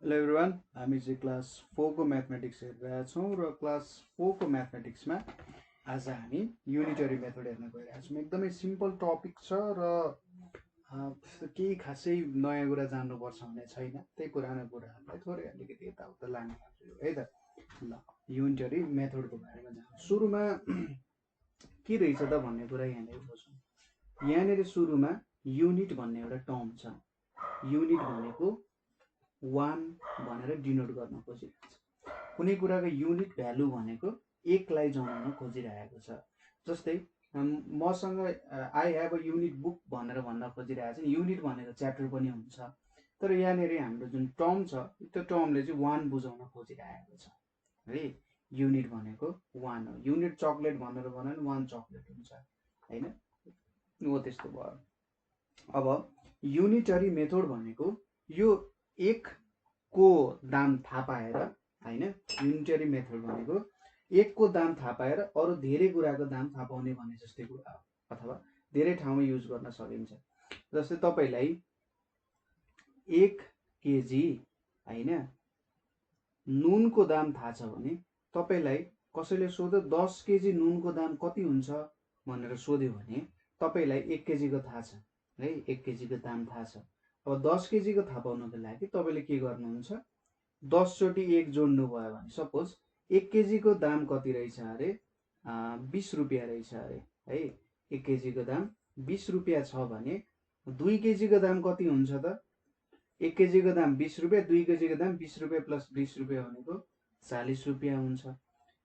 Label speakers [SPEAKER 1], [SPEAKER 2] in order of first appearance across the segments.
[SPEAKER 1] Hello everyone, हामी चाहिँ class 4 को म्याथमेटिक्स हेरिरहेका छौँ र क्लास 4 को म्याथमेटिक्समा आज हामी युनिटरी मेथड हेर्न गइरहेका छौँ। एकदमै सिम्पल टपिक छ र त्यस्तो केही खासै नयाँ कुरा जान्नुपर्छ भन्ने छैन। त्यही पुरानो कुराहरूलाई थोरै अलिकति यताउता लाने है त। ल, युनिटरी मेथडको बारेमा जान्छौँ। सुरुमा के रहेछ त भन्ने कुरा यहाँनिर बुझौँ। यहाँनिर सुरुमा युनिट भन्ने एउटा टर्म छ। युनिट भनेको वान भनेर डिनोट गर्न खोजिरहेको छ। कुनै कुराको युनिट भ्यालु भनेको एकलाई जनाउन खोजिरहेको छ। जस्तै मसँग I have a unit book भनेर भन्न खोजिरहेको छ। युनिट भनेको च्याप्टर पनि हुन्छ, तर यहाँनिर हाम्रो जुन टर्म छ त्यो टर्मले चाहिँ वान बुझाउन खोजिरहेको छ है। युनिट भनेको वान हो। युनिट चक्लेट भनेर भन्यो भने वान चक्लेट हुन्छ होइन, हो त्यस्तो भयो। अब युनिटरी मेथड भनेको यो एक को दाम थाहा पाएर होइन, युनिटरी मेथड भनेको एकको दाम थाहा पाएर अरू धेरै कुराको दाम थाहा पाउने भने जस्तै कुरा हो, अथवा धेरै ठाउँमा युज गर्न सकिन्छ। जस्तै तपाईँलाई 1 केजी होइन नुनको दाम थाहा छ भने तपाईँलाई कसैले सोध्यो 10 केजी नुनको दाम कति हुन्छ भनेर सोध्यो भने तपाईँलाई 1 केजीको थाहा छ है, 1 केजीको दाम थाहा छ। अब 10 केजीको थाहा पाउनको लागि तपाईँले के गर्नुहुन्छ, 10 चोटि 1 जोड्नु भयो भने सपोज 1 केजीको दाम कति रहेछ अरे 20 रुपियाँ रहेछ अरे है। 1 केजीको दाम 20 रुपियाँ छ भने 2 केजीको दाम कति हुन्छ त? 1 केजीको दाम 20 रुपियाँ, 2 केजीको दाम 20 रुपियाँ प्लस 20 रुपियाँ भनेको 40 रुपियाँ हुन्छ।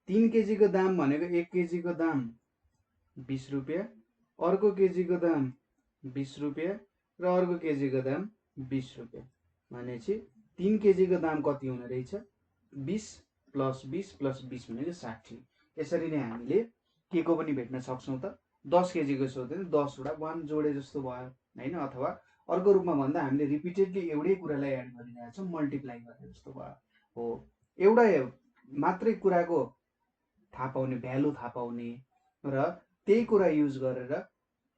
[SPEAKER 1] 3 केजीको दाम भनेको 1 केजीको दाम 20 रुपियाँ, अर्को केजीको दाम 20 रुपियाँ र अर्को केजीको दाम 20 रुपियाँ भनेपछि 3 केजीको दाम कति हुने रहेछ? 20 प्लस 20 प्लस 20 भनेको 60। यसरी नै हामीले के को पनि भेट्न सक्छौँ त? 10 केजीको सोध्यो भने 10 वटा 1 जोडे जस्तो भयो होइन, अथवा अर्को रूपमा भन्दा हामीले रिपिटेडली एउटै कुरालाई एड गरिरहेको छौँ, मल्टिप्लाई गरे जस्तो भयो हो। एउटा मात्रै कुराको थाहा पाउने, भ्यालु थाहा पाउने र त्यही कुरा युज गरेर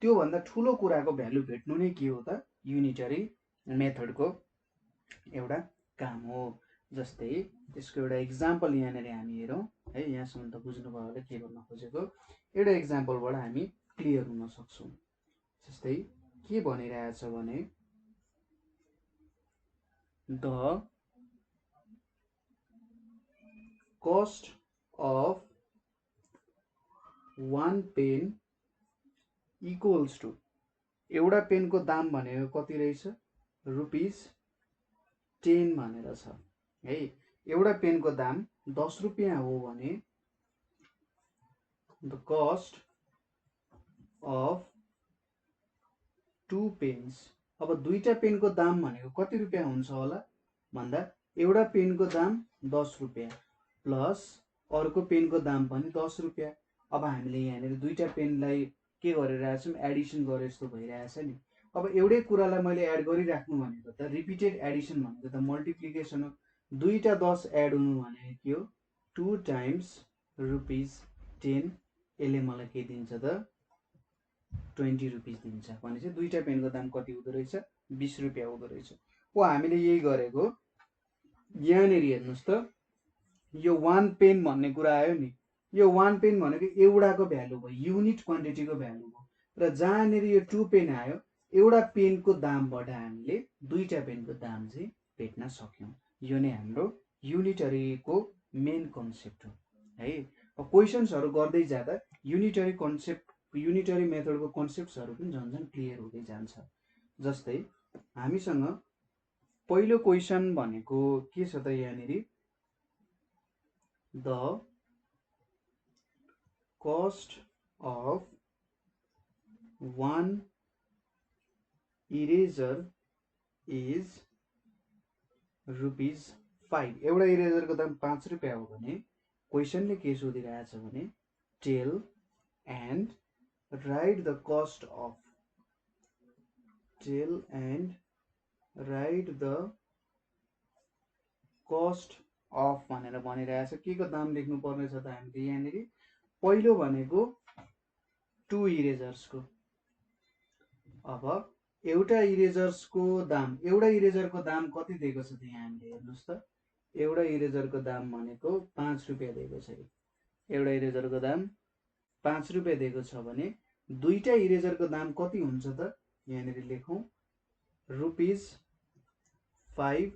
[SPEAKER 1] त्योभन्दा ठुलो कुराको भ्यालु भेट्नु नै के हो त? युनिटरी मेथडको एउटा काम हो। जस्तै त्यसको एउटा इक्जाम्पल यहाँनिर हामी हेरौँ है। यहाँसम्म त बुझ्नुभयो होला के भन्न खोजेको। एउटा इक्जाम्पलबाट हामी क्लियर हुन सक्छौँ। जस्तै के भनिरहेछ भने the cost of 1 pen equals to, एउटा पेनको दाम भनेको कति रहेछ? ₹10 भनेर छ है। एउटा पेनको दाम 10 रुपियाँ हो भने द कस्ट अफ 2 पेन्स, अब दुईटा पेनको दाम भनेको कति रुपियाँ हुन्छ होला भन्दा एउटा पेनको दाम 10 रुपियाँ प्लस अर्को पेनको दाम पनि 10 रुपियाँ। अब हामीले यहाँनिर दुईटा पेनलाई के गरिरहेछौँ, एडिसन गरे जस्तो भइरहेछ नि। अब एउटै कुरालाई मैले एड गरिराख्नु भनेको त रिपिटेड एडिसन भनेको त मल्टिप्लिकेसन हो। दुईटा 10 एड हुनु भनेको के हो? 2 टाइम्स ₹10। यसले मलाई के दिन्छ त? 20 रुपिस दिन्छ भनेपछि दुईटा पेनको दाम कति हुँदो रहेछ? 20 रुपियाँ हुँदो रहेछ। हो, हामीले यही गरेको। यहाँनिर हेर्नुहोस् त, यो 1 पेन भन्ने कुरा आयो नि। यो 1 पेन भनेको एउटाको भ्यालु भयो, युनिट क्वान्टिटीको भ्यालु भयो। र जहाँनिर यो 2 पेन आयो, एउटा पेनको दामबाट हामीले दुईटा पेनको दाम चाहिँ भेट्न सक्यौँ। यो नै हाम्रो युनिटरीको मेन कन्सेप्ट हो है। क्वेसन्सहरू गर्दै जाँदा युनिटरी कन्सेप्ट, युनिटरी मेथडको कन्सेप्ट्सहरू पनि झन् क्लियर हुँदै जान्छ। जस्तै हामीसँग पहिलो क्वेसन भनेको के छ त? यहाँनिर the cost of 1 eraser is ₹5। एउटा इरेजरको दाम 5 रुपियाँ हो भने क्वेसनले के सोधिरहेछ भने tell and write the cost of, tell and write the cost of भनेर भनिरहेछ। के को दाम लेख्नु पर्ने छ त हामीले यहाँनिर? पहिलो भनेको 2 इरेजर्सको। अब एउटा इरेजर्सको दाम, एउटा इरेजरको दाम कति दिएको छ त यहाँ हामीले हेर्नुहोस् त। एउटा इरेजरको दाम भनेको 5 रुपियाँ दिएको छ। एउटा इरेजरको दाम 5 रुपियाँ दिएको छ भने दुईटा इरेजरको दाम कति हुन्छ त? यहाँनिर लेखौँ ₹5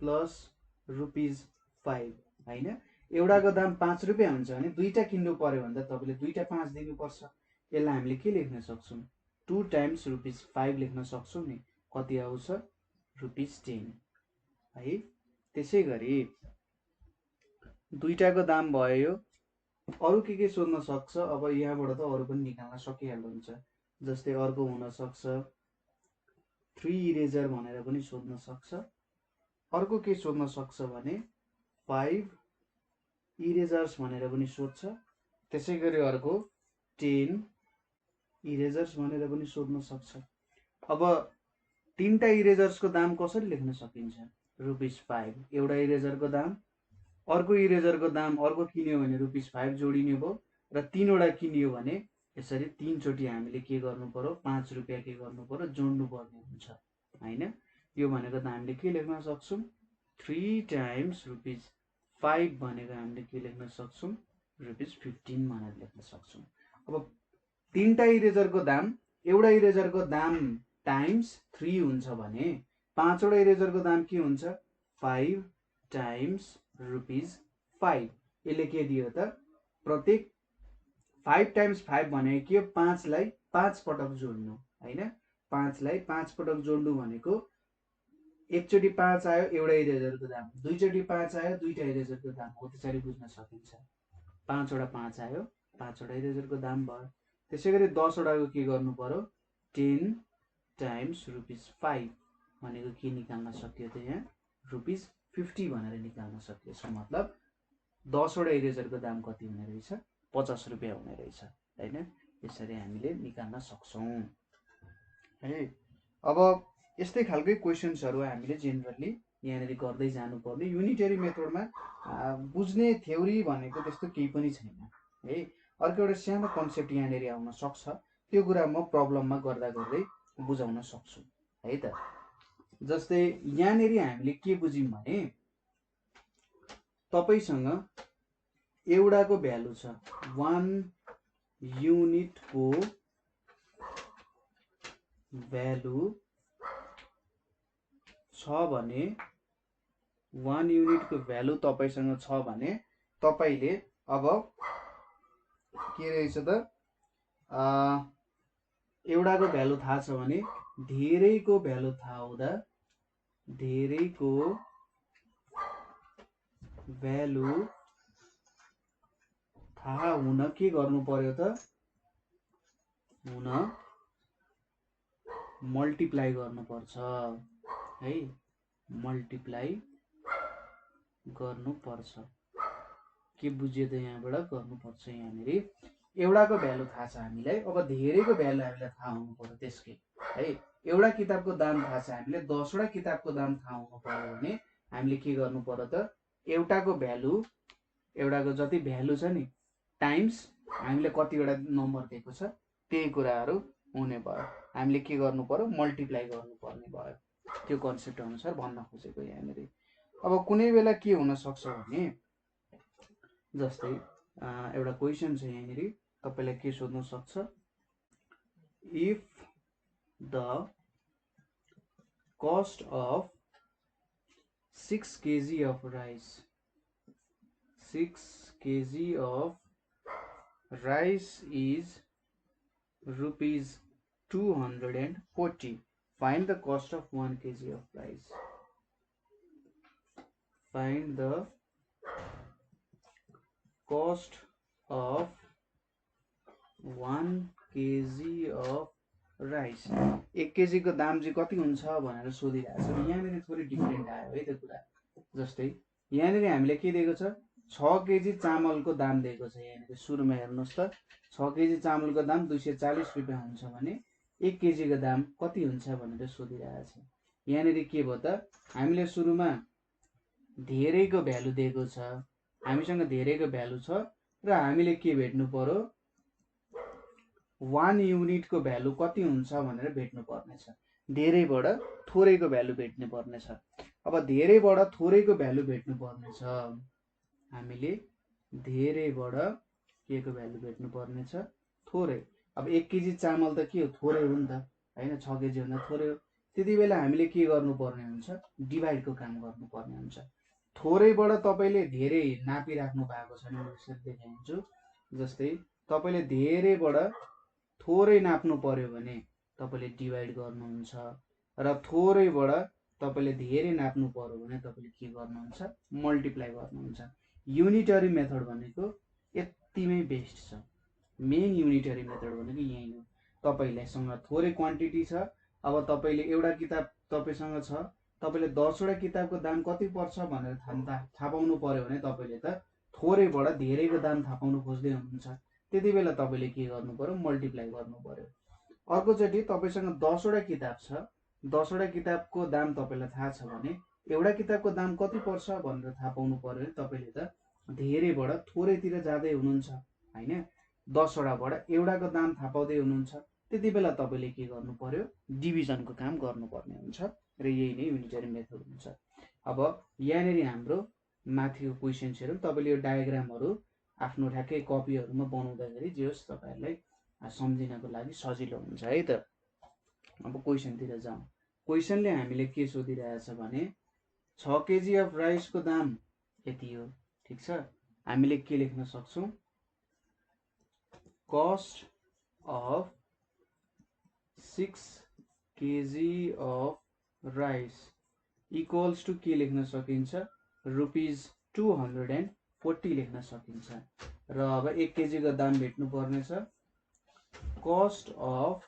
[SPEAKER 1] प्लस ₹5 होइन। एउटाको दाम 5 रुपियाँ हुन्छ भने दुईटा किन्नु पर्यो भने त तपाईँले दुईटा 5 दिनुपर्छ। यसलाई हामीले के लेख्न सक्छौँ? 2 टाइम्स ₹5 लेख्न सक्छौँ नि। कति आउँछ? ₹10 है। त्यसै गरी दुईटाको दाम भयो यो। अरू के सोध्न सक्छ? अब यहाँबाट त अरू पनि निकाल्न सकिहाल्नुहुन्छ। जस्तै अर्को हुन सक्छ 3 इरेजर भनेर पनि सोध्न सक्छ। अर्को के सोध्न सक्छ भने 5 इरेजर्स भनेर पनि सोध्छ। त्यसै गरी अर्को 10 इरेजर्स भनेर पनि सोध्न सक्छ। अब तीनटा इरेजर्सको दाम कसरी लेख्न सकिन्छ? ₹5 एउटा इरेजरको दाम, अर्को इरेजरको दाम अर्को किन्यो भने ₹5 जोडिने भयो र तीनवटा किनियो भने यसरी तीनचोटि हामीले के गर्नु पर्यो? 5 रुपियाँ के गर्नु पर्यो? जोड्नु पर्ने हुन्छ हैन। यो भनेको त हामीले के लेख्न सक्छौँ? 3 टाइम्स ₹5 भनेको हामीले के लेख्न सक्छौँ? ₹15 भनेर लेख्न सक्छौँ। अब तीनटा इरेजरको दाम, एउटा इरेजरको दाम टाइम्स 3 हुन्छ भने पाँचवटा इरेजरको दाम के हुन्छ? 5 टाइम्स ₹5। यसले के दियो त? प्रत्येक 5 टाइम्स 5 भनेको के? 5 लाई 5 पटक जोड्नु हैन। 5 लाई 5 पटक जोड्नु भनेको एकचोटि 5 आयो एउटा इरेजरको दाम, दुईचोटि 5 आयो दुईटा इरेजरको दाम हो, त्यसरी बुझ्न सकिन्छ। 5 वटा 5 आयो, 5 वटा इरेजरको दाम भयो। त्यसै गरी 10 वटाको के गर्नु पर्यो? 10 टाइम्स ₹5 भनेको के निकाल्न सकियो त? यहाँ ₹50 भनेर निकाल्न सकियो। यसको मतलब 10 वटा इरेजरको दाम कति हुने रहेछ? 50 रुपियाँ हुने रहेछ हैन। यसरी हामीले निकाल्न सक्छौँ है। अब यस्तै खालकै क्वेशन्सहरू हामीले जेनरली यहाँनिर गर्दै जानुपर्ने। युनिटरी मेथडमा बुझ्ने थ्योरी भनेको त्यस्तो केही पनि छैन है। अर्को एउटा सानो कन्सेप्ट यहाँनिर आउन सक्छ, त्यो कुरा म प्रब्लममा गर्दा गर्दै बुझाउन सक्छु है त। जस्तै यहाँनिर हामीले के बुझ्यौँ भने तपाईसँग एउटाको भ्यालु छ, 1 युनिटको भ्यालु छ भने 1 युनिटको भ्यालु तपाईसँग छ भने तपाईले अब के रहेछ त? एउटाको भ्यालु थाहा छ भने धेरैको भ्यालु थाहा हुँदा धेरैको भ्यालु थाहा हुन के गर्नु पर्यो त? हुन मल्टिप्लाई गर्नुपर्छ है। मल्टिप्लाई गर्नुपर्छ। के बुझ्यो त? यहाँबाट गर्नुपर्छ। यहाँनिर एउटाको भ्यालु थाहा छ हामीलाई, अब धेरैको भ्यालु हामीलाई थाहा हुनु पर्यो त्यसकै है। एउटा किताबको दाम थाहा छ हामीलाई, 10 वटा किताबको दाम थाहा हुनु पर्यो भने हामीले के गर्नु पर्यो त? एउटाको भ्यालु, एउटाको जति भ्यालु छ नि टाइम्स हामीले कतिवटा नम्बर दिएको छ त्यही कुराहरू हुने भयो। हामीले के गर्नु पर्यो? मल्टिप्लाई गर्नुपर्ने भयो। त्यो कन्सेप्ट अनुसार भन्न खोजेको यहाँनिर। अब कुनै बेला के हुन सक्छ भने जस्तै एउटा क्वेशन छ यहाँनिर, तपाईलाई के सोध्न सक्छ? If the cost of 6 kg of rice, 6 kg of rice is ₹240. Find the cost of 1 kg of rice. Find the cost of 1 kg of rice. 1 KG को दाम चाहिँ कति हुन्छ भनेर सोधिरहेको छ। यहाँनिर थोरै डिफरेन्ट आयो है त्यो कुरा। जस्तै यहाँनिर हामीले के दिएको छ? 6 केजी चामलको दाम दिएको छ। यहाँनिर सुरुमा हेर्नुहोस् त, 6 केजी चामलको दाम 240 रुपियाँ हुन्छ भने 1 केजीको दाम कति हुन्छ भनेर सोधिरहेको छ। यहाँनिर के भयो त? हामीले सुरुमा धेरैको भ्यालु दिएको छ, हामीसँग धेरैको भ्यालु छ र हामीले के भेट्नु पर्यो? 1 युनिटको भ्यालु कति हुन्छ भनेर भेट्नु पर्ने छ। धेरैबाट थोरैको भ्यालु भेट्नु पर्नेछ। अब धेरैबाट थोरैको भ्यालु भेट्नु पर्नेछ, हामीले धेरैबाट के को भ्यालु भेट्नु पर्नेछ, थोरै। अब 1 केजी चामल त के हो, थोरै हो नि त हैन, 6 केजी भन्दा थोरै हो। त्यति बेला हामीले के गर्नुपर्ने हुन्छ, डिभाइडको काम गर्नुपर्ने हुन्छ। थोरैबाट तपाईँले धेरै नापिराख्नु भएको छ भने म यसरी देखाइदिन्छु। जस्तै तपाईँले धेरैबाट थोरै नाप्नु पर्यो भने तपाईँले डिभाइड गर्नुहुन्छ, र थोरैबाट तपाईँले धेरै नाप्नु पर्यो भने तपाईँले के गर्नुहुन्छ, मल्टिप्लाई गर्नुहुन्छ। युनिटरी मेथड भनेको यतिमै बेस्ट छ। मेन युनिटरी मेथड भनेको यही हो। तपाईँसँग थोरै क्वान्टिटी छ, अब तपाईँले एउटा किताब तपाईँसँग छ, तपाईँले 10वटा किताबको दाम कति पर्छ भनेर थाहा पाउनु पर्यो भने तपाईँले त थोरैबाट धेरैको दाम थाहा पाउनु खोज्दै हुनुहुन्छ। त्यति बेला तपाईँले के गर्नु पर्यो, मल्टिप्लाई गर्नु पर्यो। अर्कोचोटि तपाईँसँग 10वटा किताब छ, 10वटा किताबको दाम तपाईँलाई थाहा छ भने एउटा किताबको दाम कति पर्छ भनेर थाहा पाउनु पर्यो भने तपाईँले त धेरैबाट थोरैतिर जाँदै हुनुहुन्छ हैन, 10वटाबाट एउटाको दाम थाहा पाउँदै हुनुहुन्छ। त्यति बेला तपाईँले के गर्नु पर्यो, डिभिजनको काम गर्नुपर्ने हुन्छ, र यही नै युनिटरी मेथड हुन्छ। अब यहाँनिर हाम्रो माथिको क्वेसन्स हेरौँ। तपाईँले यो डायग्रामहरू आफ्नो ठ्याक्कै कपीहरूमा बनाउँदाखेरि जे होस् तपाईँहरूलाई सम्झिनको लागि सजिलो हुन्छ है त। अब क्वेसनतिर जाउँ। क्वेसनले हामीले के सोधिरहेछ भने 6 केजी अफ राइसको दाम यति हो, ठिक छ। हामीले के लेख्न सक्छौँ, cost of 6 KG of rice equals to के लेख्न सकिन्छ, ₹240 लेख्न सकिन्छ। र अब 1 केजीको दाम भेट्नु पर्नेछ, cost of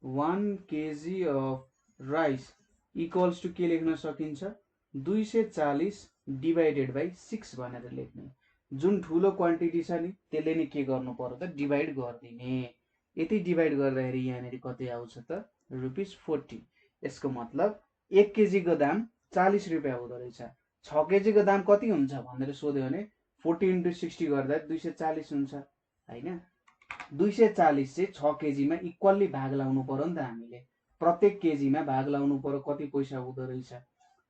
[SPEAKER 1] 1 KG of rice equals to के लेख्न सकिन्छ, 240 डिभाइडेड बाई 6 भनेर लेख्ने। जुन ठुलो क्वान्टिटी छ नि त्यसले नै के गर्नु पर्यो त, डिभाइड गरिदिने। यति डिभाइड गर्दाखेरि यहाँनिर कति आउँछ त, ₹40। यसको मतलब 1 केजीको दाम 40 रुपियाँ हुँदो रहेछ। 6 केजीको दाम कति हुन्छ भनेर सोध्यो भने 40 × 60 गर्दा 240 हुन्छ हैन। 240 चाहिँ 6 केजीमा इक्वल्ली भाग लाउनु पर्यो नि त हामीले। प्रत्येक केजीमा भाग लाउनु पर्यो, कति पैसा हुँदो रहेछ।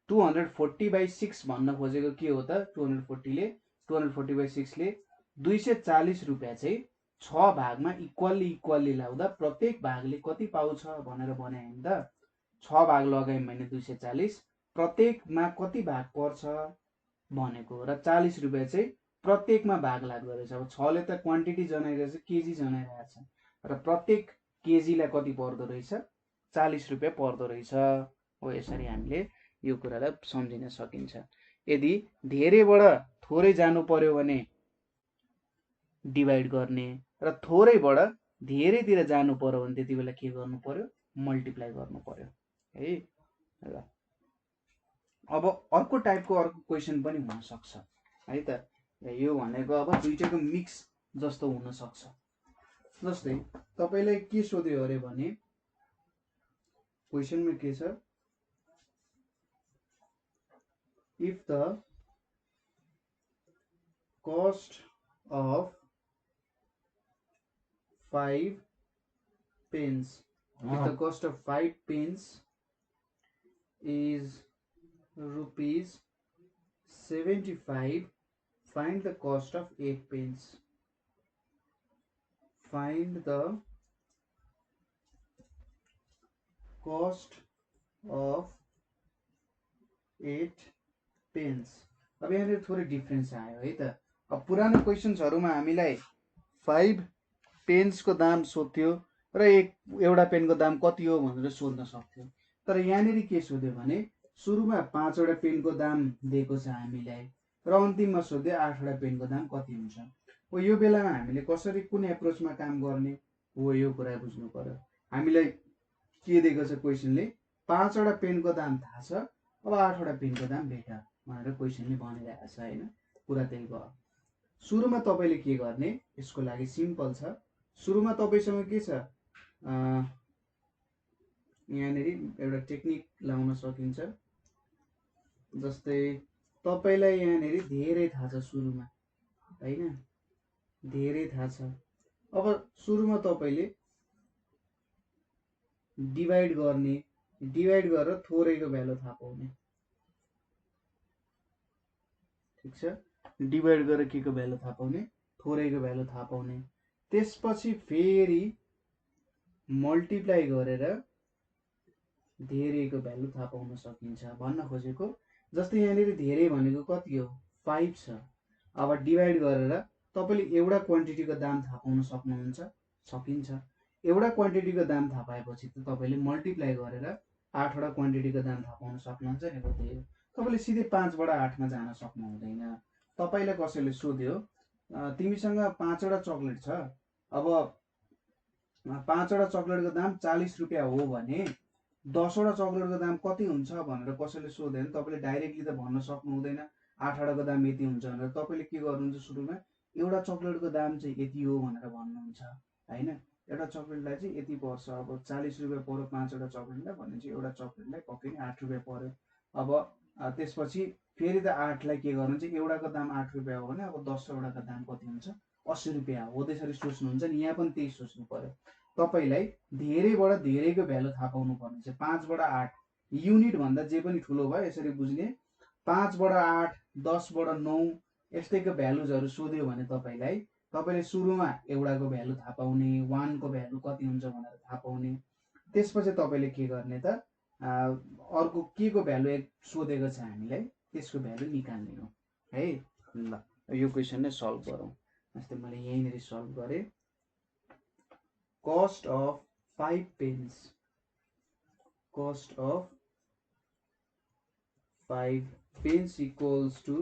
[SPEAKER 1] 240/6 भन्न खोजेको के हो त, 240/6 ले 240 रुपियाँ चाहिँ 6 भागमा इक्वल्ली लाउँदा प्रत्येक भागले कति पाउँछ भनेर बनायो नि त। 6 भाग लगायौँ भने 240, प्रत्येकमा कति भाग पर्छ भनेको, र 40 रुपियाँ चाहिँ प्रत्येकमा भाग लाग्दो रहेछ। अब 6 ले त क्वान्टिटी जनाइरहेछ, केजी जनाइरहेछ, र प्रत्येक केजीलाई कति पर्दो रहेछ, 40 रुपियाँ पर्दो रहेछ हो। यसरी हामीले यो कुरालाई सम्झिन सकिन्छ। यदि धेरैबाट थोरै जानु पर्यो भने डिभाइड गर्ने, र थोरैबाट धेरैतिर जानु पर्यो भने त्यति बेला के गर्नु पर्यो, मल्टिप्लाई गर्नु पर्यो है। ल अब अर्को टाइपको अर्को क्वेसन पनि हुन सक्छ है त। यो भनेको अब दुईटैको मिक्स जस्तो हुन सक्छ। जस्तै तपाईलाई के सोध्यो अरे भने क्वेसनमा के छ, if the cost of 5 pence, if the cost of 5 pence is ₹75, find the cost of 8 pence. Find the cost of 8 pens. अब यहाँनिर थोरै डिफ्रेन्स आयो है त। अब पुरानो क्वेसन्सहरुमा हामीलाई 5 पेन्सको दाम सोध्थ्यो र एउटा पेनको दाम कति हो भनेर सोध्न सक्थ्यो। तर यहाँनिर के सोध्यो भने सुरुमा 5 वटा पेनको दाम दिएको छ हामीलाई, र अन्तिममा सोध्यो 8 वटा पेनको दाम कति हुन्छ। हो यो बेलामा हामीले कसरी कुन एप्रोचमा काम गर्ने हो यो कुरा बुझ्नु पर्यो। हामीलाई के दिएको छ क्वेसनले, 5 वटा पेनको दाम थाहा छ, अब 8 वटा पेनको दाम भेट भनेर क्वेसनले भनिरहेको छ हैन। कुरा त्यही भयो। सुरुमा तपाईले के गर्ने, यसको लागि सिम्पल छ। सुरुमा तपाईसँग के छ, यहाँनिर एउटा टेक्निक लाउन सकिन्छ। जस्तै तपाईलाई यहाँनिर धेरै थाहा छ सुरुमा हैन, धेरै थाहा छ। अब सुरुमा तपाईले डिभाइड गर्ने, डिभाइड गरेर थोरैको भ्यालु थाहा पाउने। ठिक छ, डिभाइड गरेर के को भ्यालु थाहा पाउने, थोरैको भ्यालु थाहा पाउने। त्यसपछि फेरि मल्टिप्लाई गरेर धेरैको भ्यालु थाहा पाउन सकिन्छ भन्न खोजेको। जस्तै यहाँनिर धेरै भनेको कति हो, 5 छ। अब डिभाइड गरेर तपाईँले एउटा क्वान्टिटीको दाम थाहा पाउन सक्नुहुन्छ, सकिन्छ। एउटा क्वान्टिटीको दाम थाहा पाएपछि त तपाईँले मल्टिप्लाई गरेर 8वटा क्वान्टिटीको दाम थाहा पाउन सक्नुहुन्छ नि। त्यही हो, तपाईँले सिधै 5 बाट 8 मा जान सक्नु हुँदैन। तपाईँलाई कसैले सोध्यो तिमीसँग 5वटा चक्लेट छ, अब 5वटा चक्लेटको दाम 40 रुपियाँ हो भने 10वटा चक्लेटको दाम कति हुन्छ भनेर कसैले सोध्यो भने तपाईँले डाइरेक्टली त भन्न सक्नु हुँदैन 8वटाको दाम यति हुन्छ भनेर। तपाईँले के गर्नुहुन्छ, सुरुमा एउटा चक्लेटको दाम चाहिँ यति हो भनेर भन्नुहुन्छ हैन। एउटा चक्लेटलाई चाहिँ यति पर्छ, अब 40 रुपियाँ पर्यो 5वटा चक्लेटलाई भनेपछि एउटा चक्लेटलाई पक्कै नै 8 रुपियाँ पर्यो। अब त्यसपछि फेरि त 8लाई के गर्नुहुन्छ, एउटाको दाम 8 रुपियाँ हो भने अब 10वटाको दाम कति हुन्छ, 80 रुपियाँ हो। त्यसरी सोच्नुहुन्छ नि, यहाँ पनि त्यही सोच्नु पर्यो। तपाईँलाई धेरैबाट धेरैको भ्यालु थाहा पाउनु पर्ने छ। 5 बाट 8 युनिट भन्दा जे पनि ठुलो भयो यसरी बुझ्ने। 5 बाट 8, 10 बाट 9 यस्तैको भ्यालुजहरू सोध्यो भने तपाईँले सुरुमा एउटाको भ्यालु थाहा पाउने, 1 को भ्यालु कति हुन्छ भनेर थाहा पाउने। त्यसपछि तपाईँले के गर्ने त, अर्को के को भ्यालु सोधेको छ हामीलाई त्यसको भ्यालु निकाल्ने हो है। ल यो क्वेसन नै सल्भ गरौँ। जस्तै मैले यहीँनिर सल्भ गरेँ। cost of 5 pence, cost of 5 pence equals to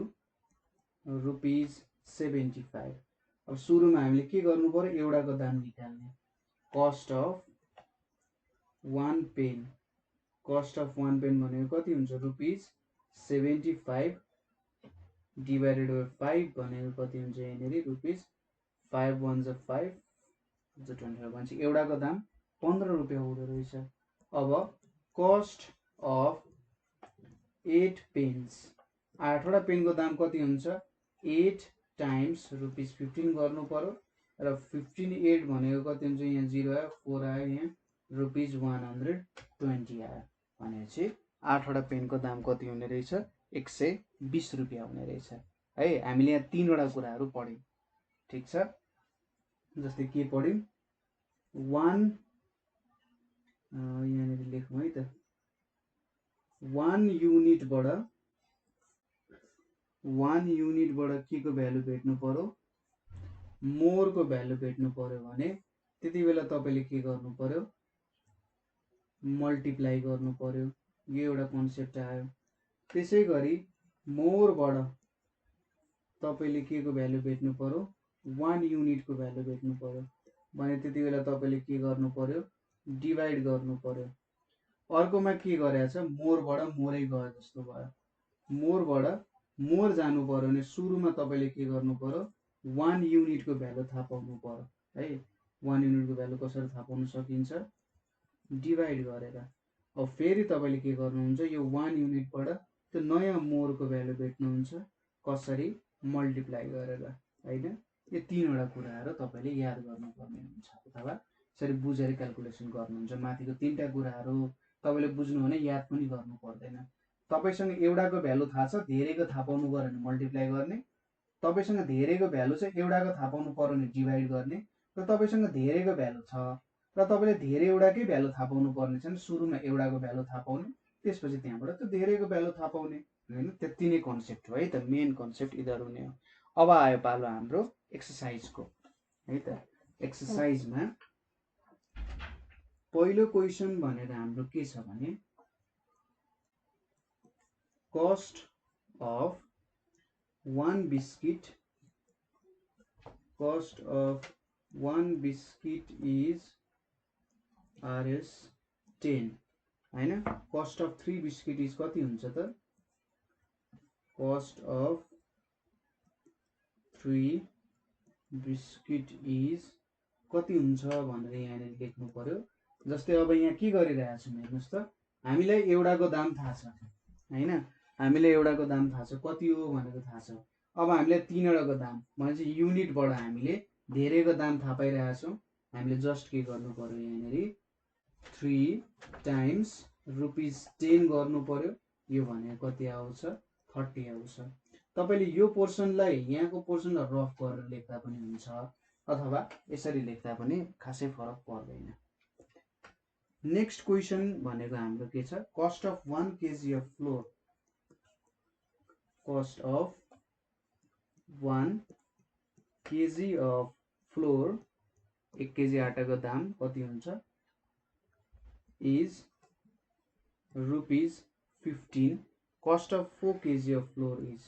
[SPEAKER 1] ₹75। अब सुरुमा हामीले के गर्नु पर्यो, एउटाको दाम निकाल्ने। cost of 1 pen, cost of 1 pen भनेको कति हुन्छ, ₹75 डिभाइडेड बाई 5 भनेको कति हुन्छ, यहाँनिर ₹5 1 जा 5 25 भनेपछि एउटाको दाम 15 रुपियाँ हुँदो रहेछ। अब कस्ट अफ 8 पेन्स, 8वटा पेनको दाम कति हुन्छ, 8 टाइम्स ₹15 गर्नु पर्यो र 15 8 भनेको कति हुन्छ, यहाँ 0 आयो, 4 आयो, यहाँ ₹120 आयो भनेपछि 8वटा पेनको दाम कति हुने रहेछ, 120 रुपियाँ हुने रहेछ है। हामीले यहाँ 3वटा कुराहरू पढ्यौँ। ठिक छ, जस्तै के पढ्यौँ, 1 यहाँनिर लेखौँ है त, 1 युनिटबाट के को भ्यालु भेट्नु पर्यो, मोरको भ्यालु भेट्नु पर्यो भने त्यति बेला तपाईँले के गर्नु पर्यो, मल्टिप्लाई गर्नु पर्यो। यो एउटा कन्सेप्ट आयो। त्यसै गरी मोरबाट तपाईँले के को भ्यालु भेट्नु पर्यो, 1 युनिटको भ्यालु भेट्नु पर्यो भने त्यति बेला तपाईँले के गर्नु पर्यो, डिभाइड गर्नु पर्यो। अर्कोमा के गरेछ, मोरबाट मोरै गयो जस्तो भयो। मोरबाट मोर जानु पर्यो भने सुरुमा तपाईँले के गर्नु पर्यो, 1 युनिटको भ्यालु थाहा पाउनु पर्यो है। 1 युनिटको भ्यालु कसरी थाहा पाउन सकिन्छ, डिभाइड गरेर। अब फेरि तपाईँले के गर्नुहुन्छ, यो 1 युनिटबाट त्यो नयाँ मोरको भ्यालु भेट्नुहुन्छ, कसरी, मल्टिप्लाई गरेर हैन। यो 3वटा कुराहरू तपाईँले याद गर्नुपर्ने हुन्छ अथवा यसरी बुझेर क्याल्कुलेसन गर्नुहुन्छ। माथिको 3टा कुराहरू तपाईँले बुझ्नु भने याद पनि गर्नु पर्दैन। तपाईँसँग एउटाको भ्यालु थाहा छ, धेरैको थाहा पाउनु पर्यो भने मल्टिप्लाई गर्ने। तपाईँसँग धेरैको भ्यालु छ, एउटाको थाहा पाउनु पर्यो भने डिभाइड गर्ने। र तपाईँसँग धेरैको भ्यालु छ र तपाईँले धेरैवटाकै भ्यालु थाहा पाउनु पर्ने छ भने सुरुमा एउटाको भ्यालु थाहा पाउने, त्यसपछि त्यहाँबाट त्यो धेरैको भ्यालु थाहा पाउने हैन। त्यति नै कन्सेप्ट हो है त, मेन कन्सेप्ट यिनीहरू नै हो। अब आयो पालो हाम्रो एक्सरसाइजको है त। एक्सरसाइजमा पहिलो क्वेसन भनेर हाम्रो के छ भने, cost of 1 biscuit, cost of 1 biscuit is Rs10 हैन। कस्ट अफ 3 बिस्किट इज कति हुन्छ त, कस्ट अफ 3 बिस्किट इज कति हुन्छ भनेर यहाँनिर लेख्नु पर्यो। जस्तै अब यहाँ के गरिरहेको छौँ हेर्नुहोस् त, हामीलाई एउटाको दाम थाहा छ हैन, हामीलाई एउटाको दाम थाहा छ, कति हो भनेको थाहा छ। अब हामीले 3वटाको दाम भनेपछि युनिटबाट हामीले धेरैको दाम थाहा पाइरहेको छौँ। हामीले जस्ट के गर्नु पर्यो, यहाँनिर 3 टाइम्स ₹10 गर्नु पर्यो। यो भनेको कति आउँछ 30 आउँछ। तपाईले यो पोर्सनलाई यहाँको पोर्सनलाई रफ गरेर लेख्दा पनि हुन्छ अथवा यसरी लेख्दा पनि खासै फरक पर्दैन। नेक्स्ट क्वेशन भनेको हाम्रो के छ cost of 1 KG of floor. Cost of 1 KG of floor 1 KG आटाको दाम कति हुन्छ is ₹15। Cost of 4 kg of flour is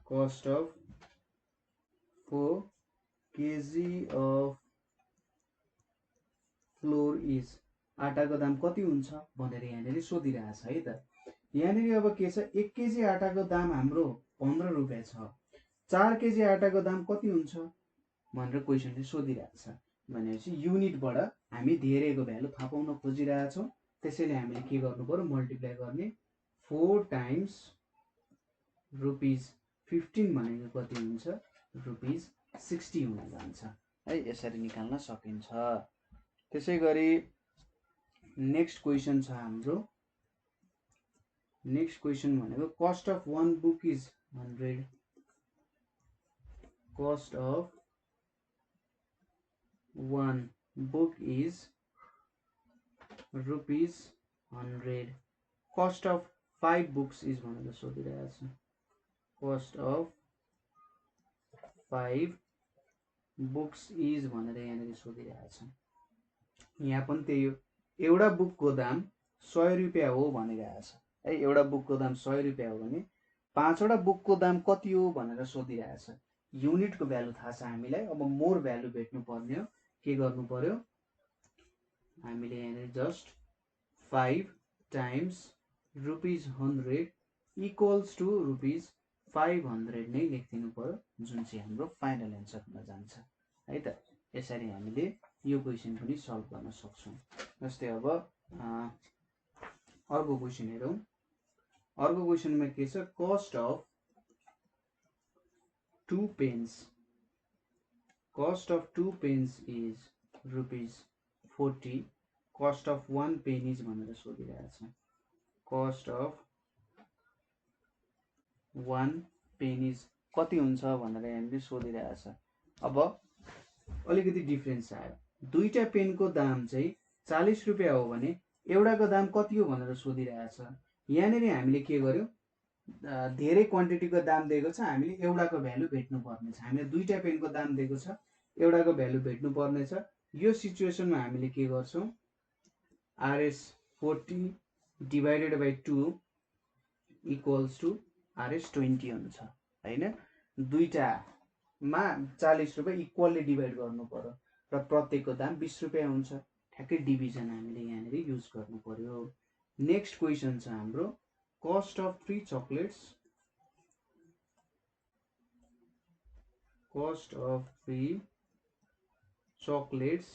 [SPEAKER 1] cost of 4 kg of flour is आटाको दाम कति हुन्छ भनेर यहाँनिर सोधिरहेछ है त। यहाँनिर अब के छ 1 केजी आटाको दाम हाम्रो 15 रुपैयाँ छ। 4 केजी आटाको दाम कति हुन्छ भनेर क्वेशनले सोधिरहेछ। भनेपछि युनिटबाट हामी धेरैको भ्यालु थाहा पाउन खोजिरहेछौँ। त्यसैले हामीले के गर्नु पर्यो मल्टिप्लाई गर्ने 4 टाइम्स ₹15 भनेको कति हुन्छ ₹60 हुन जान्छ है। यसरी निकाल्न सकिन्छ। त्यसैगरी नेक्स्ट क्वेशन छ हाम्रो। नेक्स्ट क्वेशन भनेको cost of 1 book is 100। Cost of 1 book is ₹100। Cost of 5 books is भनेर सोधिरहेछ। कस्ट अफ 5 बुक्स इज भनेर यहाँनिर सोधिरहेछ। यहाँ पनि त्यही हो एउटा बुकको दाम 100 रुपैयाँ हो भनिरहेछ है। एउटा बुकको दाम 100 रुपैयाँ हो भने 5 वटा बुकको दाम कति हो भनेर सोधिरहेछ। युनिटको भ्यालु थाहा छ हामीलाई। अब मोर भ्यालु भेट्नु पर्ने हो। के गर्नु पर्यो हामीले यहाँनिर जस्ट 5 टाइम्स ₹100 इक्वल्स टु ₹500 नै लेखिदिनु पर्यो जुन चाहिँ हाम्रो फाइनल एन्सर हुन जान्छ है त। यसरी हामीले यो क्वेशन पनि सल्भ गर्न सक्छौँ। जस्तै अब अर्को क्वेशन हेरौँ। अर्को क्वेशनमा के छ cost of 2 pens. Cost of 2 pens is ₹40। Cost of 1 pen is भनेर सोधिरहेछ। कस्ट अफ 1 पेन इज कति हुन्छ भनेर यहाँनिर सोधिरहेछ। अब अलिकति डिफरेन्स आयो। दुईटा पेनको दाम चाहिँ 40 रुपैयाँ हो भने एउटाको दाम कति हो भनेर सोधिरहेछ। यहाँनिर हामीले के गर्यो धेरै क्वान्टिटीको दाम दिएको छ। हामीले एउटाको भ्यालु भेट्नु पर्ने छ। हामीले दुईटा पेनको दाम दिएको छ एउटाको भ्यालु भेट्नु पर्ने छ। यो सिचुएसनमा हामीले के गर्छौँ RS40 divided by 2 equals to RS20 हुन्छ हैन। दुईटामा 40 रुपैयाँ इक्वल्ली डिवाइड गर्नु पर्यो र प्रत्येकको दाम 20 रुपैयाँ हुन्छ। ठ्याक्कै डिभिजन हामीले यहाँनिर युज गर्नु पर्यो। नेक्स्ट क्वेशन छ हाम्रो cost of 3 chocolates. Cost of 3 chocolates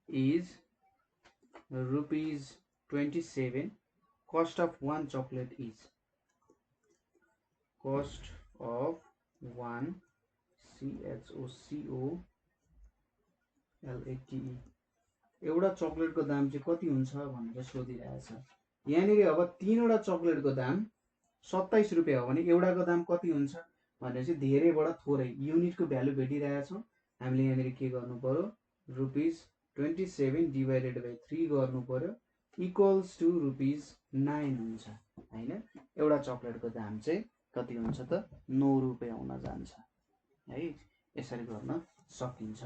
[SPEAKER 1] is ₹27. Cost of 1 chocolate is cost of 1 CHOCOLATE एउटा चकलेटको दाम चाहिँ कति हुन्छ भनेर सोधिरहेछ। यहाँनिर अब 3 वटा चकलेटको दाम 27 रुपैयाँ हो भने एउटाको दाम कति हुन्छ भनेर चाहिँ धेरैबाट थोरै युनिटको भ्यालु भेटिरहेछौँ। हामीले यहाँनिर के गर्नु पर्यो ₹27 डिवाइडेड बाइ 3 गर्नु पर्यो इक्वल्स टु ₹9 हुन्छ हैन। एउटा चकलेटको दाम चाहिँ कति हुन्छ त 9 रुपैयाँ हुन जान्छ है। यसरी गर्न सकिन्छ।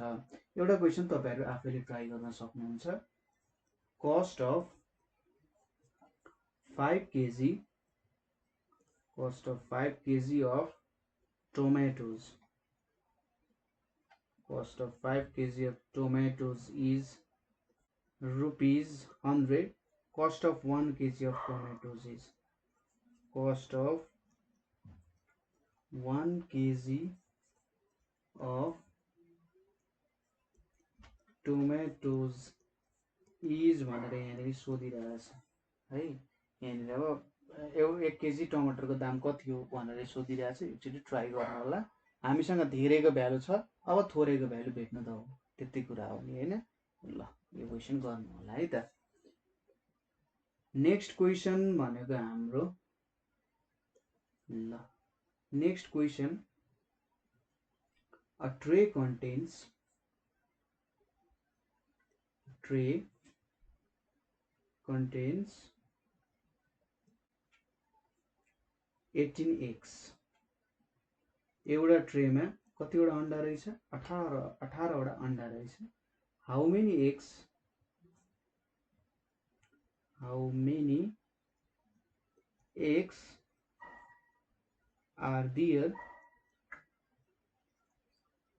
[SPEAKER 1] एउटा क्वेशन तपाईहरु आफैले ट्राई गर्न सक्नुहुन्छ। Cost of 5 KG of tomatoes. Cost of 5 kg of tomatoes is ₹100. Cost of 1 kg of tomatoes is cost of 1 kg of tomatoes is भनेर यहाँनिर सोधिरहेछ है। यहाँनिर अब 1 केजी टमाटरको दाम कति हो भनेर सोधिरहेछ। एकचोटि ट्राई गर्नु होला। हामीसँग धेरैको भ्यालु छ अब थोरैको भ्यालु भेट्नु त हो त्यति कुरा हो नि हैन। ल यो क्वेसन गर्नु होला है त। नेक्स्ट क्वेसन भनेको हाम्रो ल next question a tray contains 18 eggs। एउटा ट्रेमा कतिवटा अंडा रहेछ 18 वटा अंडा रहेछ। how many eggs are there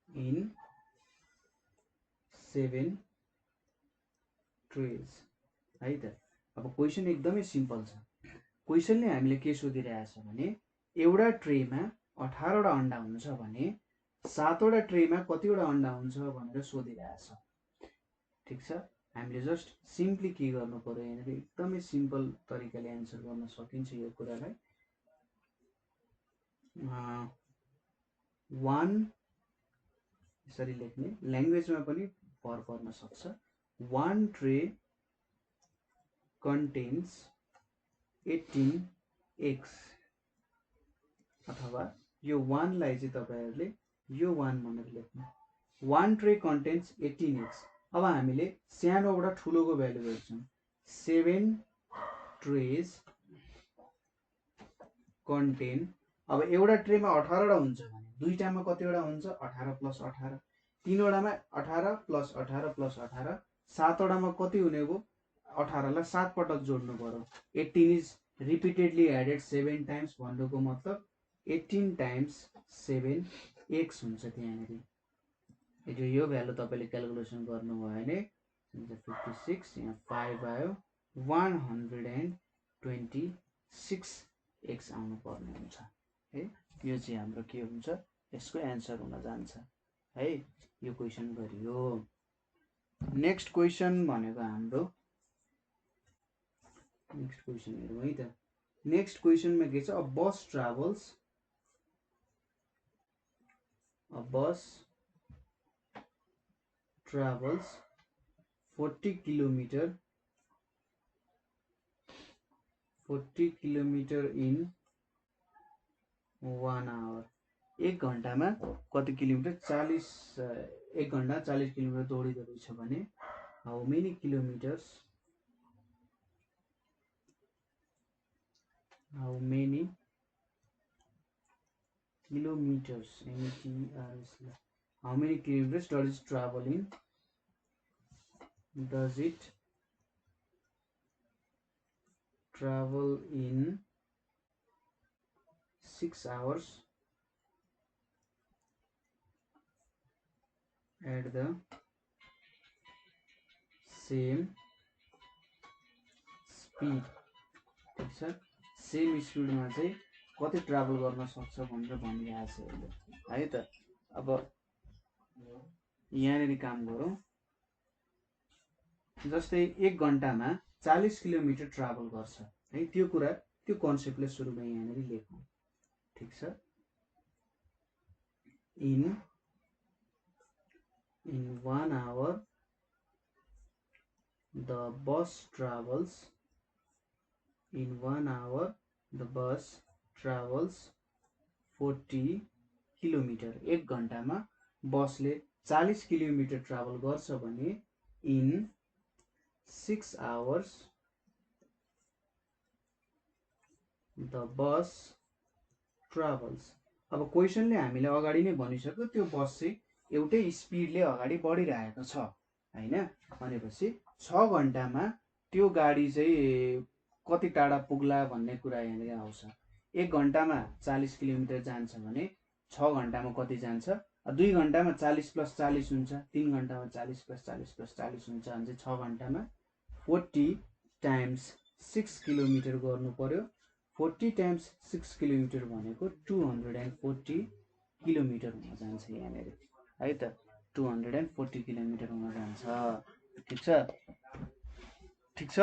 [SPEAKER 1] in 7 trays है त। अब क्वेसन एकदमै सिम्पल छ। क्वेसनले हामीले के सोधिरहेछ भने एउटा ट्रेमा 18 वटा अंडा हुन्छ भने 7 वटा ट्रेमा कतिवटा अंडा हुन्छ भनेर सोधिरहेछ। ठीक छ, हामीले जस्ट सिम्पली के गर्नु पर्यो यहाँनिर एकदमै सिम्पल तरिकाले एन्सर गर्न सकिन्छ यो कुरालाई। 1 यसरी लेख्ने, ल्याङ्ग्वेजमा पनि फरक पर्न सक्छ। 1 tray contains 18 eggs अथवा यो 1 लाई चाहिँ तपाईहरुले यो 1 भनेर लेख्नु। 1 tray contains 18 eggs। अब हामीले सानोबाट ठुलोको भ्यालु गर्छौं। 7 trays contain, अब एउटा ट्रेमा 18 वटा हुन्छ भने दुईटामा कतिवटा हुन्छ 18 + 18, तीनवटामा 18 + 18 + 18, 7 वटामा कति हुने भो 18 लाई 7 पटक जोड्नु पर्यो। 18 इज रिपिटेडली एडेड 7 टाइम्स भन्नुको मतलब 18 टाइम्स 7 x हुन्छ त्यहाँनेरि। यो भ्यालु तपाईले क्याल्कुलेसन गर्नुभयो भने 56, यहाँ 5 आयो, 126 x आउनु पर्ने हुन्छ है। यो चाहिँ हाम्रो के हुन्छ, यसको एन्सर हुन जान्छ है। यो क्वेसन गरियो। नेक्स्ट क्वेसन भनेको हाम्रो नेक्स्ट क्वेसन हेरौँ है त। नेक्स्ट क्वेसनमा के छ, a bus travels 40 kilometre in 1 hour. 1 घण्टामा कति किलोमिटर 1 घण्टा 40 किलोमिटर दौडिँदो रहेछ भने how many kilometres does it travel in 6 hours at the same speed। ठीक छ, सेम स्पिडमा चाहिँ कति ट्राभल गर्न सक्छ भनेर भनिरहेछ है त। अब यहाँनेरि काम गरौँ। जस्तै 1 घण्टामा 40 किलोमिटर ट्राभल गर्छ है, त्यो कुरा त्यो कन्सेप्टले सुरुमा यहाँनेरि लेखौँ। ठीक छ, in 1 hour the bus travels 40 kilometre. 1 घण्टामा बसले 40 किलोमिटर ट्राभल गर्छ भने in 6 hours the bus travels। अब क्वेसनले हामीले अगाडि नै भनिसक्यो त्यो बस चाहिँ एउटै स्पिडले अगाडि बढिरहेको छ हैन। भनेपछि 6 घण्टामा त्यो गाडी चाहिँ कति टाढा पुग्ला भन्ने कुरा यहाँनिर आउँछ। 1 घण्टामा 40 किलोमिटर जान्छ भने 6 घण्टामा कति जान्छ, 2 घण्टामा 40 + 40 हुन्छ, 3 घण्टामा 40 + 40 + 40 हुन्छ भने 6 घण्टामा 40 टाइम्स 6 किलोमिटर गर्नु पर्यो। 40 टाइम्स 6 किलोमिटर भनेको 240 किलोमिटर हुन जान्छ यहाँनेरि है त। 240 किलोमिटर हुन जान्छ। ठीक छ, ठीक छ।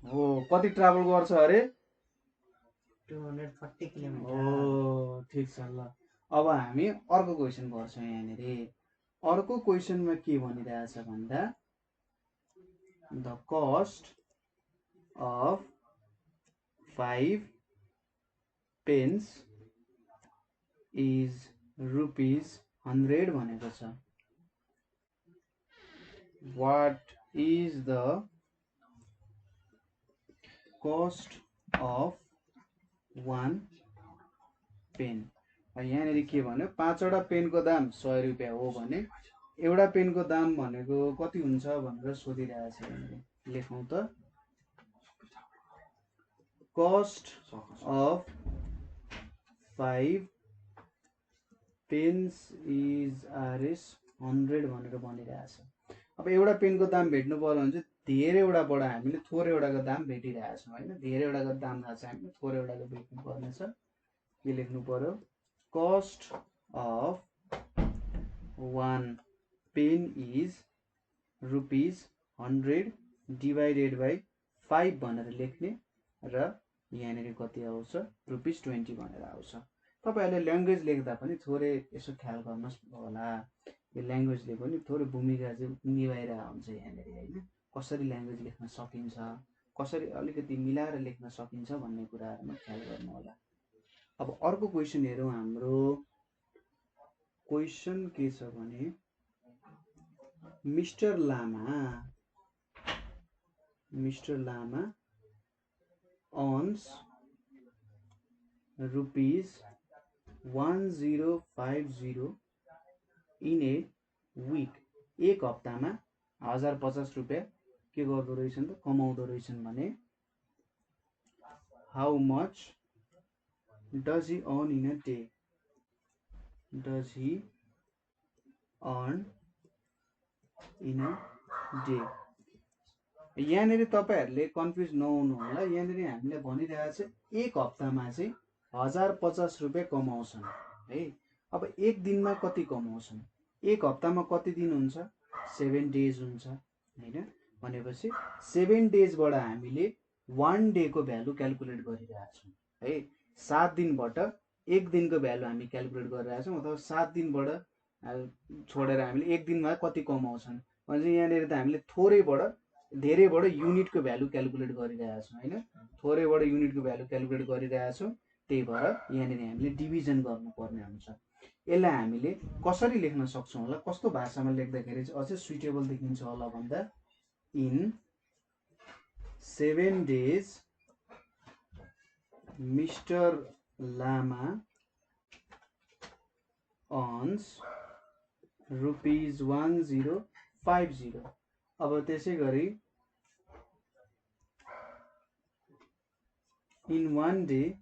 [SPEAKER 1] हो कति ट्राभल गर्छ अरे
[SPEAKER 2] 240 किलोमिटर।
[SPEAKER 1] हो ठीक छ। ल अब हामी अर्को क्वेसन गर्छौं यहाँनेरि। अर्को क्वेसनमा के भनिरहेछ भन्दा the cost of 5 pens is ₹100 भनेको छ। What is the cost of 1 pen. यहाँनिर के भन्यो 5वटा पेनको दाम 100 रुपियाँ हो भने एउटा पेनको दाम भनेको कति हुन्छ भनेर सोधिरहेछ। लेखौँ त कस्ट अफ 5 पेन्स इज ₹100 भनेर भनिरहेछ। अब एउटा पेनको दाम भेट्नु पर्यो भने चाहिँ धेरैवटाबाट हामीले थोरैवटाको दाम भेटिरहेछौँ होइन। धेरैवटाको दाम थाहा छ हामीले थोरैवटाको भेट्नु पर्नेछ। के लेख्नु पर्यो cost of 1 pen is ₹100 divided by 5 भनेर लेख्ने र यहाँनिर कति आउँछ ₹20 भनेर आउँछ। तपाईहरुले ल्याङ्ग्वेज लेख्दा पनि थोरै यसो ख्याल गर्नुहोस् होला। यो ल्याङ्ग्वेजले पनि थोरै भूमिका चाहिँ निभाइरहेको हुन्छ यहाँनिर होइन। कसरी ल्याङ्ग्वेज लेख्न सकिन्छ, कसरी अलिकति मिलाएर लेख्न सकिन्छ भन्ने कुराहरुमा ख्याल गर्नु होला। अब अर्को क्वेशन हेरौँ। हाम्रो क्वेशन के छ भने mister Lama earns ₹1050 in a week. एक हप्तामा 1050 रुपियाँ के गर्दो रहेछन् त कमाउँदो रहेछन् भने how much does he earn in a day. Does he earn in a day. यहाँनिर तपाईहरुले कन्फ्युज नहुनु होला। यहाँनिर हामीले भनिरहेको छ एक हप्तामा चाहिँ 1050 रुपियाँ कमाउँछन् है। अब एक दिनमा कति कमाउँछन्, एक हप्तामा कति दिन हुन्छ 7 डेज हुन्छ हैन। भनेपछि 7 डेजबाट हामीले 1 डे को भ्यालु क्याल्कुलेट गरिरहेका छौं है। 7 दिनबाट एक दिनको भ्यालु हामी क्याल्कुलेट गरिरहेका छौं अथवा 7 दिनबाट छोडेर हामीले एक दिनमा कति कमाउँछन् भने यहाँनिर त हामीले थोरैबाट धेरैबाट युनिटको भ्यालु क्याल्कुलेट गरिरहेका छौं हैन। थोरैबाट युनिटको भ्यालु क्याल्कुलेट गरिरहेका छौं। त्यही भएर यहाँनिर हामीले डिभिजन गर्नुपर्ने हुन्छ। यसलाई हामीले कसरी लेख्न सक्छौं होला, कस्तो भाषामा लेख्दाखेरि चाहिँ अझै सुइटेबल देखिन्छ होला भन्दा in 7 days mister Lama earns ₹1050। अब त्यसै गरी in 1 day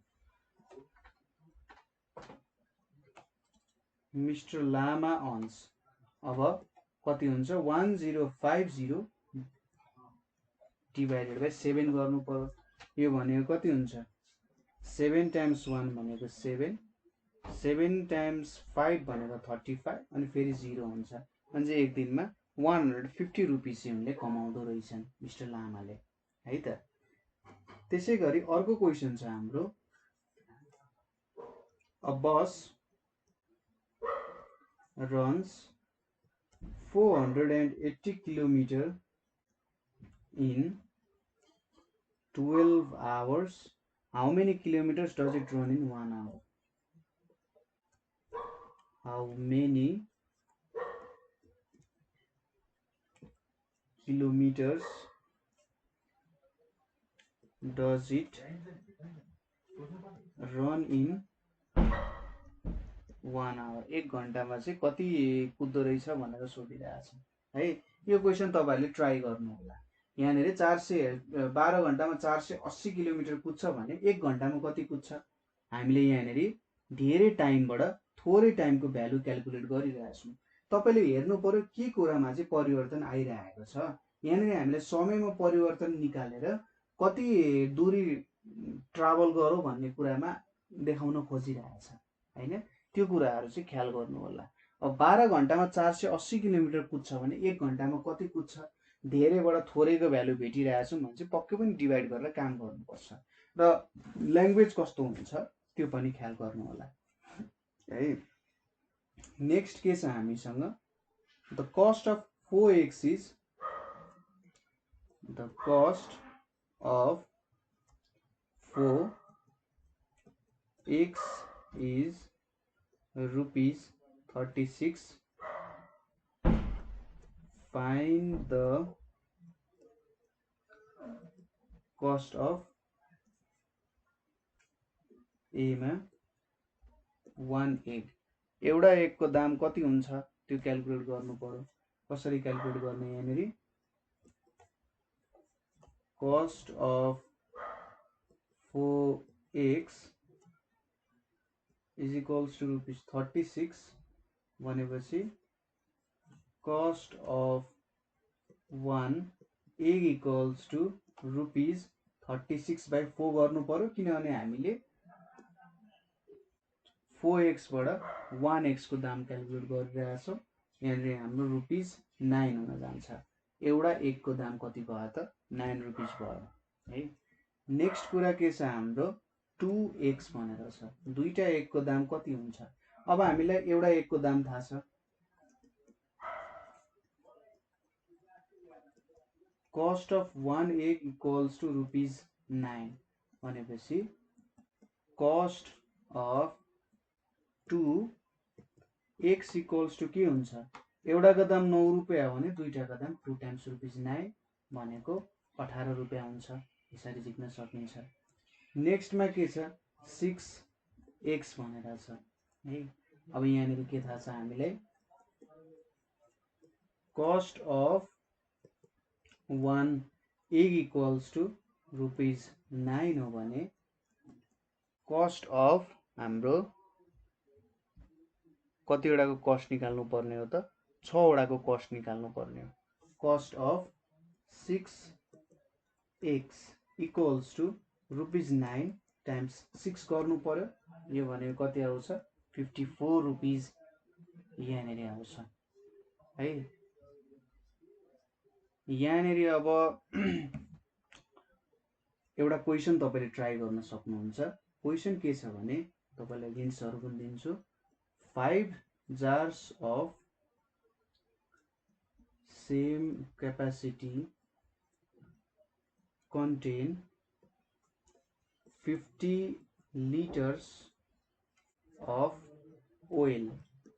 [SPEAKER 1] mister Lama earns. अब कति हुन्छ 1050 डिभाइडेड बाई 7 गर्नु पर्यो। यो भनेको कति हुन्छ 7 टाइम्स 1 भनेको 7, 7 टाइम्स 5 भनेको 35 अनि फेरि 0 हुन्छ। अनि चाहिँ एक दिनमा 150 रुपैयाँ उनले कमाउँदो रहेछन् मिस्टर लामाले है त। त्यसै गरी अर्को क्वेशन छ हाम्रो a bus runs 480 kilometers in 12 hours. How many kilometers does it run in 1 hour? How many kilometers does it run in 1 hour? एक घण्टामा चाहिँ कति कुद्दो रहेछ भनेर सोधिरहेछ है। यो क्वेशन तपाईहरुले ट्राई गर्नु होला। यहाँनिर 12 घण्टामा 480 किलोमिटर कुद्छ भने एक घण्टामा कति कुद्छ। हामीले यहाँनिर धेरै टाइमबाट थोरै टाइमको भ्यालु क्याल्कुलेट गरिरहेछौं। तपाईले हेर्नु पर्यो के कुरामा चाहिँ परिवर्तन आइरहेको छ। यहाँनिर हामीले समयमा परिवर्तन निकालेर कति दूरी ट्राभल गरौँ भन्ने कुरामा देखाउन खोजिरहेछ हैन। त्यो कुराहरु चाहिँ ख्याल गर्नु होला। अब 12 घण्टामा 480 किलोमिटर कुद्छ भने एक घण्टामा कति कुद्छ। धेरैबाट थोरैको भ्यालु भेटिरहेछौं भने चाहिँ पक्कै पनि डिभाइड गरेर काम गर्नुपर्छ र ल्याङ्ग्वेज कस्तो हुन्छ त्यो पनि ख्याल गर्नु होला है। नेक्स्ट के छ हामीसँग the cost of 4x is the cost of 4x is rupees 36. Find the cost of A मा 1 egg. एउटा एगको दाम कति हुन्छ त्यो क्याल्कुलेट गर्नु पर्यो. कसरी क्याल्कुलेट गर्ने यहाँनेरि cost of 4x is equals to rupees 36 भनेपछि cost of 1 egg equals to rupees 36 by 4 गर्नु पर्यो किनभने हामीले 4x बाट 1x को दाम क्याल्कुलेट गरिरहेका छौं. यहाँनिर हाम्रो रुपीस 9 हुन जान्छ. एउटा एग को दाम कति भयो त 9 रुपीस भयो है. नेक्स्ट कुरा के छ हाम्रो 2x भनेर छ. दुईटा एग को दाम कति हुन्छ. अब हामीलाई एउटा एग को दाम थाहा छ. cost of 1 egg equals to rupees 9 भनेपछि cost of 2x equals to के हुन्छ. एउटाको दाम 9 रुपैयाँ हो भने दुईटाको दाम 2 times rupees 9 भनेको 18 रुपैयाँ हुन्छ. यसरी लेख्न सकिन्छ. नेक्स्ट मा के छ 6x भनेर छ है. अब यहाँनिर के थाहा छ हामीलाई cost of 1 egg equals to rupees 9 हो भने cost of हाम्रो कतिवटाको कस्ट निकाल्नु पर्ने हो त 6 वटाको कस्ट निकाल्नु पर्ने हो. cost of 6x equals to rupees 9 times 6 गर्नु पर्यो. यो भनेको कति आउँछ 54 रुपीस यहाँनेरि आउँछ है. यहाँनेरि अब एउटा क्वेशन तपाईले ट्राई गर्न सक्नुहुन्छ. क्वेशन के छ भने तपाईलाई हिन्ट्सहरु पनि दिन्छु. 5 jars of same capacity contain 50 liters of oil.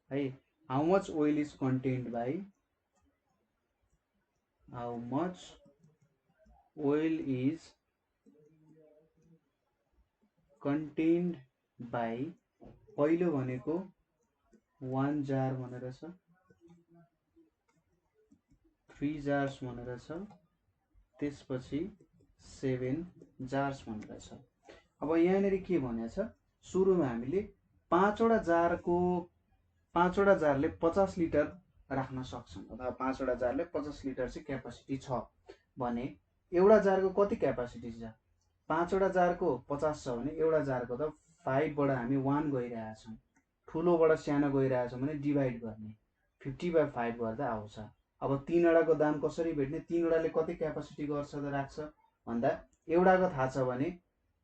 [SPEAKER 1] Hey, how much oil is contained by? How much oil is contained by? पहिलो भनेको 1 jar भनेर छ. 3 jars भनेर छ. त्यसपछि 7 jars भनेर छ. अब यहाँनेरि के भनेको छ सुरुमा हामीले 5 वटा जारले 50 लिटर राख्न सक्छौं अथवा 5 वटा जारले 50 लिटर चाहिँ क्यापासिटी छ भने एउटा जारको कति क्यापासिटी छ 5 वटा जारको 50 छ भने एउटा जारको त 5 बाट हामी 1 गइरहेका छौं. ठुलोबाट सानो गइरहेका छौं भने डिभाइड गर्ने 50/5 गर्दा आउँछ. अब 3 वटाको दाम कसरी भेट्ने 3 वटाले कति क्यापासिटी गर्छ त राख्छ भन्दा एउटाको थाहा छ भने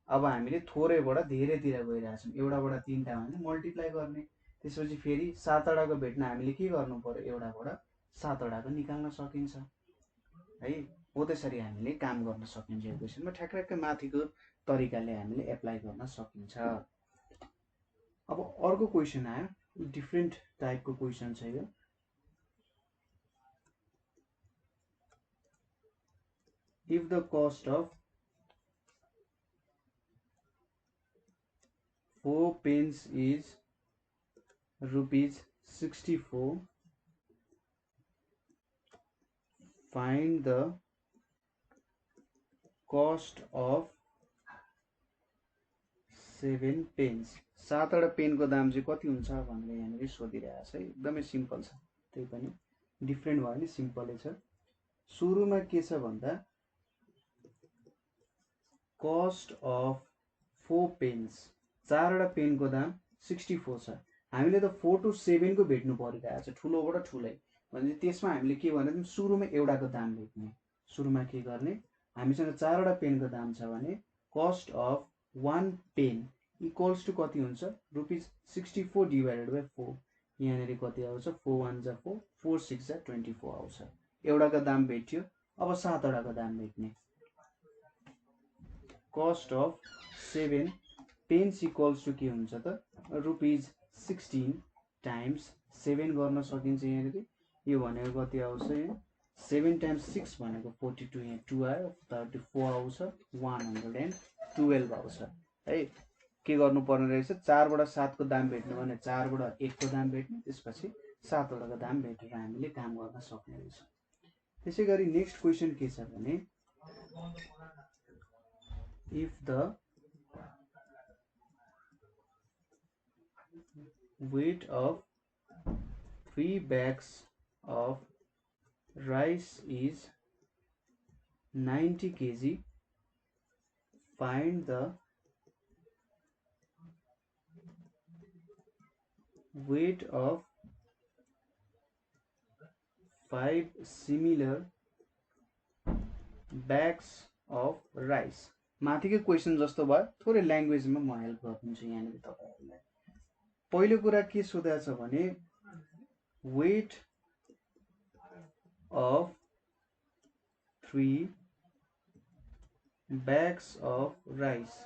[SPEAKER 1] अब हामीले थोरैबाट धेरैतिर गइरहेका छौं. एउटाबाट 3 टा भने मल्टिप्लाई गर्ने. त्यसपछि फेरि 7 वटाको भेट्न हामीले के गर्नु पर्यो एउटाबाट 7 वटाको निकाल्न सकिन्छ है. हो त्यसरी हामीले काम गर्न सकिन्छ. यो क्वेशनमा ठ्याक्कै माथिको तरिकाले हामीले एप्लाई गर्न सकिन्छ. अब अर्को क्वेशन आयो डिफरेन्ट टाइपको क्वेशन छ यो. if the cost of 4 pence is rupees 64, find the cost of 7 pence. 7 वटा पेनको दाम चाहिँ कति हुन्छ भनेर यहाँनिर सोधिरहेको छ. एकदमै सिम्पल छ. त्यही पनि डिफरेन्ट भयो नि सिम्पलै छ. सुरुमा के छ भन्दा cost of 4 pence 4 वटा पेनको दाम 64 छ. हामीले त 4 to 7 को भेट्नु परिरहेको छ ठुलोबाट ठुलै. भने त्यसमा हामीले के भने सुरुमा एउटाको दाम भेट्ने. सुरुमा के गर्ने हामीसँग 4 वटा पेनको दाम छ भने cost of 1 pen equals to कति हुन्छ रुपीस 64 divided by 4. यहाँनिर कति आउँछ 4 1 जा 4 4 6 जा 24 आउँछ। एउटाको दाम भेट्यो। अब 7 वटाको दाम भेट्ने। Cost of 7 pens equals to के हुन्छ त ₹16 टाइम्स 7 गर्न सकिन्छ। यहाँनिर यो भनेको कति आउँछ यहाँ 7 टाइम्स 6 भनेको 42 यहाँ 2 आयो 34 आउँछ 112 आउँछ है। के गर्नुपर्ने रहेछ 4 बाट 7 को दाम भेट्नु भने 4 बाट 1 को दाम भेट्ने त्यसपछि 7 वटाको दाम भेटेर हामीले काम गर्न सक्ने रहेछ। त्यसैगरी नेक्स्ट क्वेशन के छ भने if the weight of 3 bags of rice is 90 kg, find the weight of 5 similar bags of rice। माथिको क्वेशन जस्तो भयो थोरै ल्याङ्ग्वेजमा म हेल्प गर्छु यहाँनिर तपाईहरुलाई। पहिलो कुरा के सोधेको छ भने weight of 3 bags of rice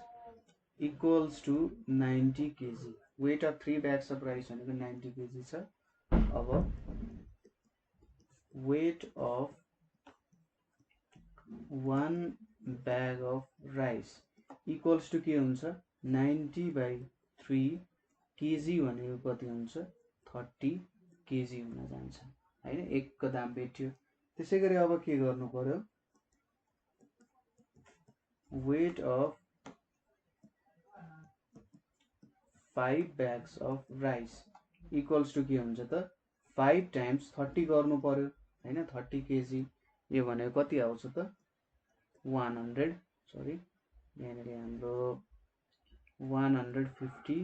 [SPEAKER 1] equals to 90 kg। weight of 3 bags of rice भनेको 90 kg छ। अब weight of 1 bag of rice equals to के हुन्छ 90/3 kg भनेको कति हुन्छ 30 kg हुन जान्छ हैन। एक को दाम भेट्यो। त्यसैगरी अब के गर्नु पर्यो weight of 5 bags of rice equals to के हुन्छ त 5 times 30 गर्नु पर्यो हैन 30 kg। यो भनेको कति आउँछ त 100 सरी यहाँनिर हाम्रो 150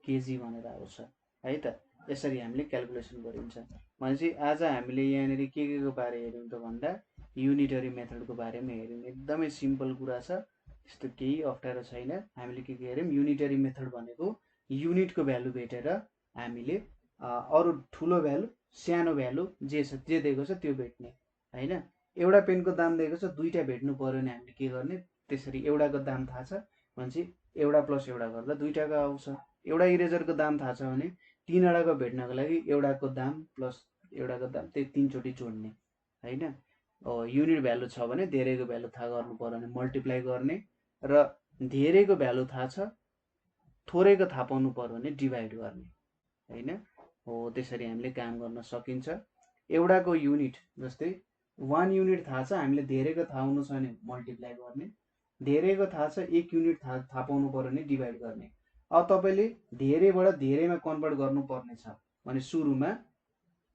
[SPEAKER 1] kg भनेर आउँछ है त। यसरी हामीले क्याल्कुलेसन गरिन्छ। भनेपछि आज हामीले यहाँनिर के को बारे हेर्यौं त भन्दा युनिटरी मेथडको बारेमा हेर्यौं। एकदमै सिम्पल कुरा छ, त्यस्तो केही अप्ठ्यारो छैन। हामीले के हेर्यौं युनिटरी मेथड भनेको युनिटको भ्यालु भेटेर हामीले अरु ठुलो भ्यालु सानो भ्यालु जे दिएको छ त्यो भेट्ने हैन। एउटा पेनको दाम दिएको छ दुईटा भेट्नु पर्यो भने हामीले के गर्ने त्यसरी एउटाको दाम थाहा छ भनेपछि एउटा प्लस एउटा गर्दा दुईटाको आउँछ। एउटा इरेजरको दाम थाहा छ भने तीनवटाको भेट्नको लागि एउटाको दाम प्लस एउटाको दाम त्यही तीन चोटी जोड्ने हैन। युनिट भ्यालु छ भने धेरैको भ्यालु थाहा गर्नु पर्यो भने मल्टिप्लाई गर्ने र धेरैको भ्यालु थाहा छ थोरैको थाहा पाउनु पर्यो भने डिभाइड गर्ने हैन। हो त्यसरी हामीले काम गर्न सकिन्छ। एउटाको युनिट जस्तै 1 युनिट थाहा छ हामीले धेरैको थाहा हुनु छ भने मल्टिप्लाई गर्ने, धेरैको थाहा छ 1 युनिट थाहा पाउनु पर्यो भने डिभाइड गर्ने। अब तपाईले धेरैबाट धेरैमा कन्भर्ट गर्नुपर्ने छ भने सुरुमा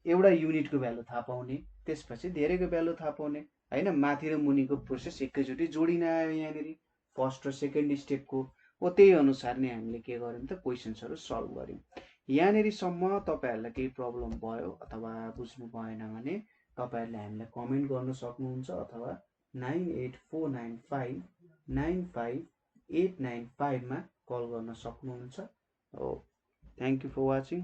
[SPEAKER 1] एउटा युनिटको भ्यालु थाहा पाउने त्यसपछि धेरैको भ्यालु थाहा पाउने हैन। माथि र मुनिको प्रोसेस एकैचोटी जोडिन आयो यहाँनिर फर्स्ट र सेकेन्ड स्टेपको हो। त्यही अनुसार नै हामीले के गर्यौं त क्वेशन्सहरु सल्भ गर्यौं। यहाँनिर सम्म तपाईहरुलाई केही प्रब्लम भयो अथवा बुझ्नु भएन भने तपाईहरुले हामीलाई कमेन्ट गर्न सक्नुहुन्छ अथवा 9849595895 मा कल गर्न सक्नुहुन्छ। Thank you for watching.